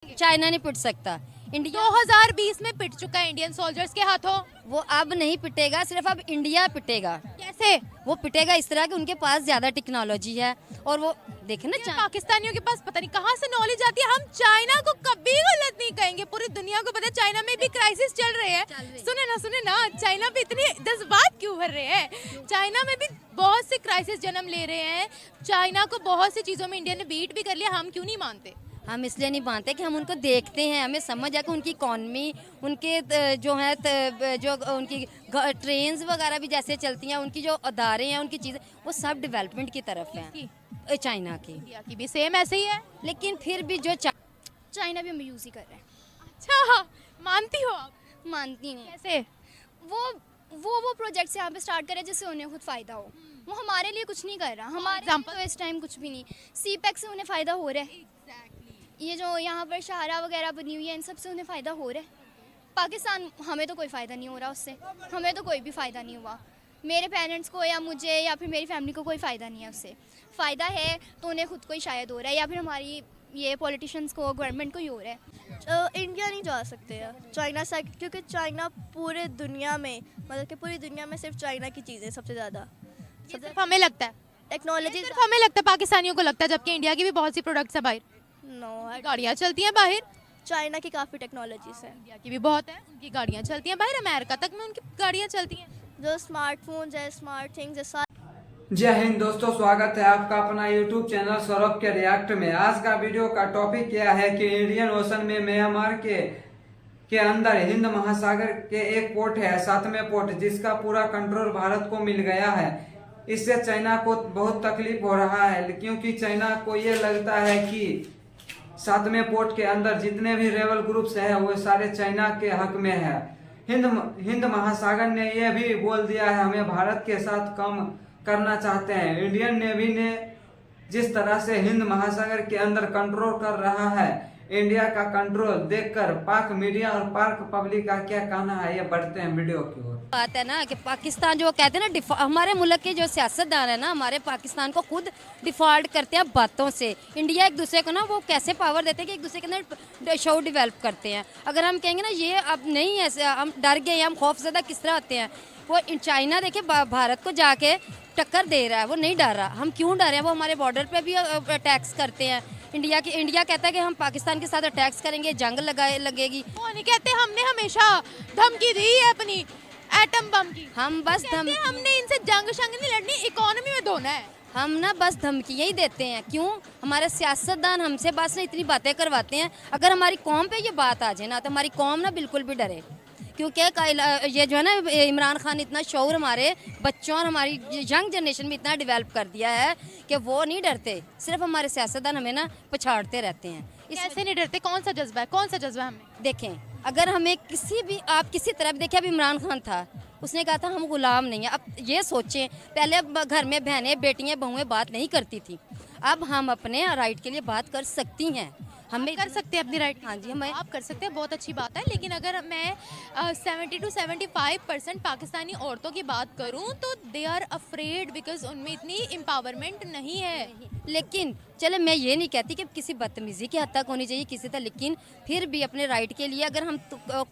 China नहीं पिट सकता। India 2020 में पिट चुका है इंडियन सोल्जर्स के हाथों। वो अब नहीं पिटेगा, सिर्फ अब इंडिया पिटेगा। कैसे? वो पिटेगा इस तरह कि उनके पास ज्यादा टेक्नोलॉजी है और वो देखे ना पाकिस्तानियों के पास पता नहीं कहाँ से नॉलेज आती है। हम चाइना को कभी गलत नहीं कहेंगे, पूरी दुनिया को पता है चाइना में भी क्राइसिस चल रहे हैं। सुने ना चाइना पे इतनी जज्बात क्यों भर रहे हैं? चाइना में भी बहुत से क्राइसिस जन्म ले रहे हैं। चाइना को बहुत सी चीजों में इंडिया ने बीट भी कर लिया, हम क्यों नहीं मानते? हम इसलिए नहीं मानते कि हम उनको देखते हैं, हमें समझ है कि उनकी इकॉनमी, उनके जो है जो उनकी ट्रेन्स वगैरह भी जैसे चलती हैं, उनकी जो अदारे हैं, उनकी चीज़ें वो सब डेवलपमेंट की तरफ हैं। चाइना की इंडिया की भी सेम ऐसे ही है, लेकिन फिर भी जो चाइना भी हम यूज़ ही कर रहे हैं। अच्छा मानती हो आप? मानती नहीं। कैसे? वो प्रोजेक्ट्स यहाँ पे स्टार्ट करे जिससे उन्हें खुद फ़ायदा हो। वो हमारे लिए कुछ नहीं कर रहा, हमारे लिए तो इस टाइम कुछ भी नहीं। सीपैक से उन्हें फ़ायदा हो रहा है। ये जो यहाँ पर शाहरा वगैरह बनी हुई है, इन सब से उन्हें फ़ायदा हो रहा है। पाकिस्तान, हमें तो कोई फ़ायदा नहीं हो रहा उससे, हमें तो कोई भी फ़ायदा नहीं हुआ। मेरे पेरेंट्स को या मुझे या फिर मेरी फैमिली को कोई फ़ायदा नहीं है उससे। फ़ायदा है तो उन्हें खुद को ही शायद हो रहा है, या फिर हमारी ये पॉलिटिशियंस को, गवर्नमेंट को ही हो रहा है। इंडिया नहीं जा सकते हैं चाइना से, क्योंकि चाइना पूरे दुनिया में, मतलब कि पूरी दुनिया में सिर्फ चाइना की चीज़ें सबसे ज़्यादा सिर्फ हमें लगता है, टेक्नोलॉजी। सिर्फ हमें लगता है, पाकिस्तानियों को लगता है, जबकि इंडिया की भी बहुत सी प्रोडक्ट्स है बाहर। नो, गाड़ियाँ चलती हैं बाहर, चाइना की काफ़ी टेक्नोलॉजीज है। इंडिया की भी बहुत है, उनकी गाड़ियाँ चलती हैं बाहर, अमेरिका तक में उनकी गाड़ियाँ चलती हैं। जो स्मार्टफोन्स है, स्मार्ट थिंग्स है। जय हिंद दोस्तों, स्वागत है आपका अपना YouTube चैनल सौरभ के रिएक्ट में। आज का वीडियो का टॉपिक क्या है कि इंडियन ओशन में म्यांमार के अंदर हिंद महासागर के एक पोर्ट है, 7वें पोर्ट, जिसका पूरा कंट्रोल भारत को मिल गया है। इससे चाइना को बहुत तकलीफ हो रहा है, क्योंकि चाइना को ये लगता है कि 7वें पोर्ट के अंदर जितने भी रेबल ग्रुप्स हैं वो सारे चाइना के हक में है। हिंद महासागर ने यह भी बोल दिया है हमें भारत के साथ काम करना चाहते हैं। इंडियन नेवी ने जिस तरह से हिंद महासागर के अंदर कंट्रोल कर रहा है, इंडिया का कंट्रोल देखकर पाक मीडिया और पाक पब्लिक का क्या कहना है, ये बढ़ते हैं वीडियो की ओर। बात है ना कि पाकिस्तान जो कहते हैं ना, हमारे मुल्क के जो सियासतदान है ना, हमारे पाकिस्तान को खुद डिफॉल्ट करते हैं बातों से। इंडिया एक दूसरे को ना वो कैसे पावर देते हैं कि एक दूसरे के अंदर शो डेवलप करते हैं। अगर हम कहेंगे ना ये अब नहीं ऐसे, हम डर गए, हम खौफजदा किस तरह होते हैं। वो चाइना देखिए भारत को जाके टक्कर दे रहा है, वो नहीं डर रहा। हम क्यों डर रहे हैं? वो हमारे बॉर्डर पे भी अटैक्स करते हैं। इंडिया कहता है कि हम पाकिस्तान के साथ अटैक्स करेंगे, जंग लगेगी। वो नहीं कहते, हमने हमेशा धमकी दी है अपनी एटम बम की। हम बस हमने इनसे जंग नहीं लड़नी, इकोनॉमी में धोना है। हम ना बस धमकियाँ ही देते हैं। क्यों? हमारे सियासतदान हमसे बस ना इतनी बातें करवाते हैं। अगर हमारी कौम पे ये बात आ जाए ना, तो हमारी कौम ना बिल्कुल भी डरे। क्योंकि ये जो है ना, इमरान खान इतना शौर हमारे बच्चों और हमारी यंग जनरेशन में इतना डेवलप कर दिया है कि वो नहीं डरते। सिर्फ हमारे सियासतदान हमें ना पछाड़ते रहते हैं। कैसे नहीं डरते? कौन सा जज्बा है, कौन सा जज्बा हमें? देखें, अगर हमें आप किसी तरह भी देखें, अब इमरान खान था, उसने कहा था हम गुलाम नहीं है। अब ये सोचें, पहले घर में बहनें, बेटियां, बहुएं बात नहीं करती थी। अब हम अपने राइट के लिए बात कर सकती हैं। हमें कर सकते हैं अपनी राइट। हाँ जी, हमें आप कर सकते हैं, बहुत अच्छी बात है। लेकिन अगर मैं 70 to 75% पाकिस्तानी औरतों की बात करूं तो दे आर अफ्रेड, बिकॉज उनमें इतनी एम्पावरमेंट नहीं है। लेकिन चले, मैं ये नहीं कहती कि किसी बदतमीजी की हद तक होनी चाहिए किसी तक, लेकिन फिर भी अपने राइट के लिए अगर हम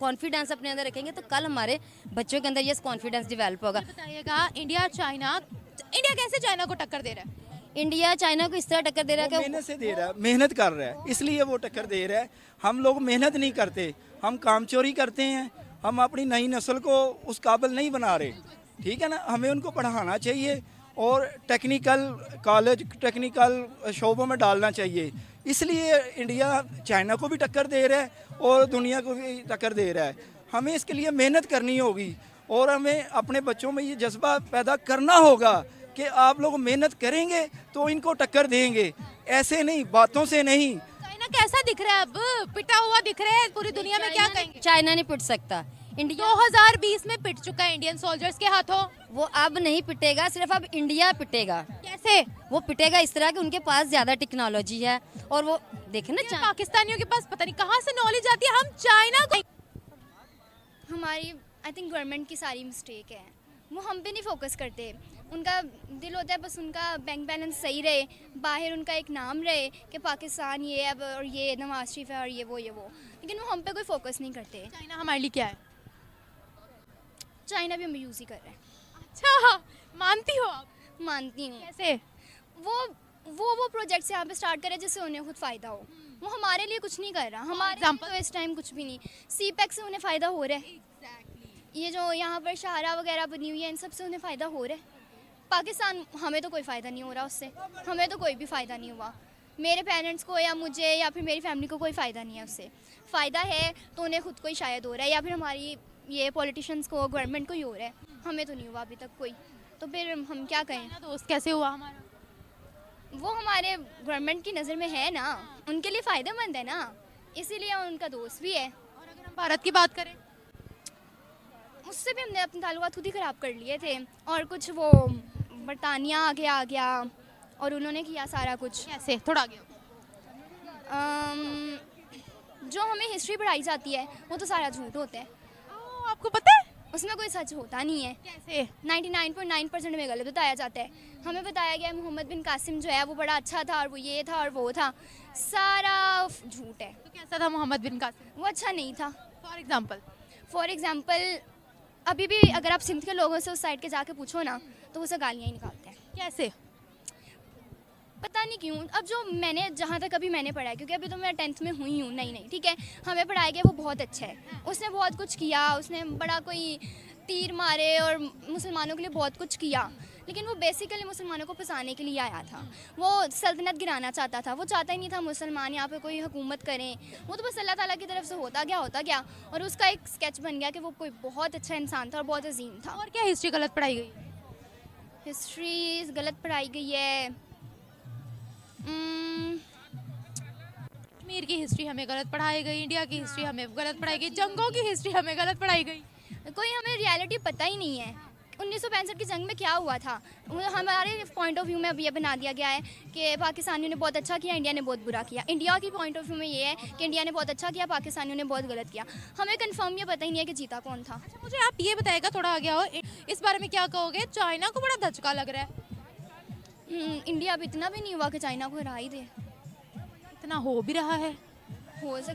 कॉन्फिडेंस अपने अंदर रखेंगे तो कल हमारे बच्चों के अंदर ये कॉन्फिडेंस डेवलप होगा। बताइएगा, इंडिया कैसे चाइना को टक्कर दे रहा है? इंडिया चाइना को इस तरह टक्कर दे रहा है कि मेहनत से दे रहा है, मेहनत कर रहा है, इसलिए वो टक्कर दे रहा है। हम लोग मेहनत नहीं करते, हम काम चोरी करते हैं, हम अपनी नई नस्ल को उस काबिल नहीं बना रहे। ठीक है ना, हमें उनको पढ़ाना चाहिए और टेक्निकल कॉलेज, टेक्निकल शोबों में डालना चाहिए। इसलिए इंडिया चाइना को भी टक्कर दे रहा है और दुनिया को भी टक्कर दे रहा है। हमें इसके लिए मेहनत करनी होगी और हमें अपने बच्चों में ये जज्बा पैदा करना होगा कि आप लोग मेहनत करेंगे तो इनको टक्कर देंगे, ऐसे नहीं, बातों से नहीं। चाइना कैसा दिख रहा है? अब पिटा हुआ दिख रहा है, पूरी दुनिया में क्या कहेंगे? चाइना नहीं पिट सकता। इंडिया 2020 में पिट चुका है इंडियन सोल्जर्स के हाथों। वो अब नहीं पिटेगा, सिर्फ अब इंडिया पिटेगा। कैसे? वो पिटेगा इस तरह कि उनके पास ज्यादा टेक्नोलॉजी है और वो देखे ना पाकिस्तानियों के पास पता नहीं कहाँ से नॉलेज आती है। हम चाइना को, हमारी आई थिंक गवर्नमेंट की सारी मिस्टेक है, वो हम पे नहीं फोकस करते। उनका दिल होता है बस उनका बैंक बैलेंस सही रहे, बाहर उनका एक नाम रहे कि पाकिस्तान ये अब और ये नवाज शरीफ है और ये वो, लेकिन वो हम पे कोई फोकस नहीं करते। चाइना हमारे लिए क्या है? चाइना भी हम यूज़ ही कर रहे हैं। अच्छा, मानती हो आप? मानती हूँ। कैसे? वो प्रोजेक्ट्स यहाँ पे स्टार्ट करे जिससे उन्हें खुद फ़ायदा हो। वो हमारे लिए कुछ नहीं कर रहा, हमारे लिए तो इस टाइम कुछ भी नहीं। CPEC से उन्हें फ़ायदा हो रहा है, ये जो यहाँ पर शाहरा वगैरह बनी हुई है इन सब से उन्हें फ़ायदा हो रहा है। पाकिस्तान हमें तो कोई फ़ायदा नहीं हो रहा उससे, हमें तो कोई भी फ़ायदा नहीं हुआ। मेरे पेरेंट्स को या मुझे या फिर मेरी फैमिली को कोई फ़ायदा नहीं है उससे। फ़ायदा है तो उन्हें खुद को ही शायद हो रहा है, या फिर हमारी ये पॉलिटिशियंस को, गवर्नमेंट को ही हो रहा है। हमें तो नहीं हुआ अभी तक कोई, तो फिर हम क्या कहें। दोस्त कैसे हुआ हमारा? वो हमारे गवर्नमेंट की नज़र में है ना, उनके लिए फ़ायदेमंद है ना, इसीलिए उनका दोस्त भी है। और अगर हम भारत की बात करें, उससे भी हमने अपने ताल्लुकात खुद ही ख़राब कर लिए थे, और कुछ वो बरतानिया आगे आ गया और उन्होंने किया सारा कुछ। कैसे? थोड़ा आगे। जो हमें हिस्ट्री पढ़ाई जाती है वो तो सारा झूठ होता है, आपको पता है? उसमें कोई सच होता नहीं है। कैसे? 99.9% में गलत बताया जाता है। हमें बताया गया मोहम्मद बिन कासिम जो है वो बड़ा अच्छा था और वो ये था और वो था, सारा झूठ है। तो कैसा था मोहम्मद बिन कासिम? वो अच्छा नहीं था। फॉर एग्जाम्पल अभी भी अगर आप सिंध के लोगों से उस साइड के जाके पूछो ना तो वो सब गालियाँ ही निकालते हैं। कैसे? पता नहीं क्यों। अब जो मैंने जहाँ तक अभी मैंने पढ़ा है, क्योंकि अभी तो मैं 10th में हुई हूँ, नहीं ठीक है, हमें पढ़ाया गया वो बहुत अच्छा है। उसने बहुत कुछ किया, उसने बड़ा कोई तीर मारे और मुसलमानों के लिए बहुत कुछ किया, लेकिन वो बेसिकली मुसलमानों को फंसाने के लिए आया था। वो सल्तनत गिराना चाहता था, वो चाहता ही नहीं था मुसलमान यहाँ पे कोई हुकूमत करें। वो तो बस अल्लाह ताला की तरफ से होता गया और उसका एक स्केच बन गया कि वो कोई बहुत अच्छा इंसान था और बहुत अजीम था। और क्या हिस्ट्री गलत पढ़ाई गई? हिस्ट्री गलत पढ़ाई गई है। कश्मीर की हिस्ट्री हमें गलत पढ़ाई गई, इंडिया की हिस्ट्री हमें गलत पढ़ाई गई, जंगों की हिस्ट्री हमें गलत पढ़ाई गई। कोई हमें रियलिटी पता ही नहीं है। 1965 की जंग में क्या हुआ था, हमारे पॉइंट ऑफ व्यू में अब ये बना दिया गया है कि पाकिस्तानियों ने बहुत अच्छा किया, इंडिया ने बहुत बुरा किया। इंडिया की पॉइंट ऑफ व्यू में ये है कि इंडिया ने बहुत अच्छा किया, पाकिस्तानियों ने बहुत गलत किया। हमें कंफर्म ये पता ही नहीं है कि जीता कौन था। अच्छा, मुझे आप ये बताएगा, थोड़ा आ गया हो इस बारे में क्या कहोगे? चाइना को बड़ा धचका लग रहा है। इंडिया अब इतना भी नहीं हुआ कि चाइना को हरा ही दे। इतना हो भी रहा है। हो सकता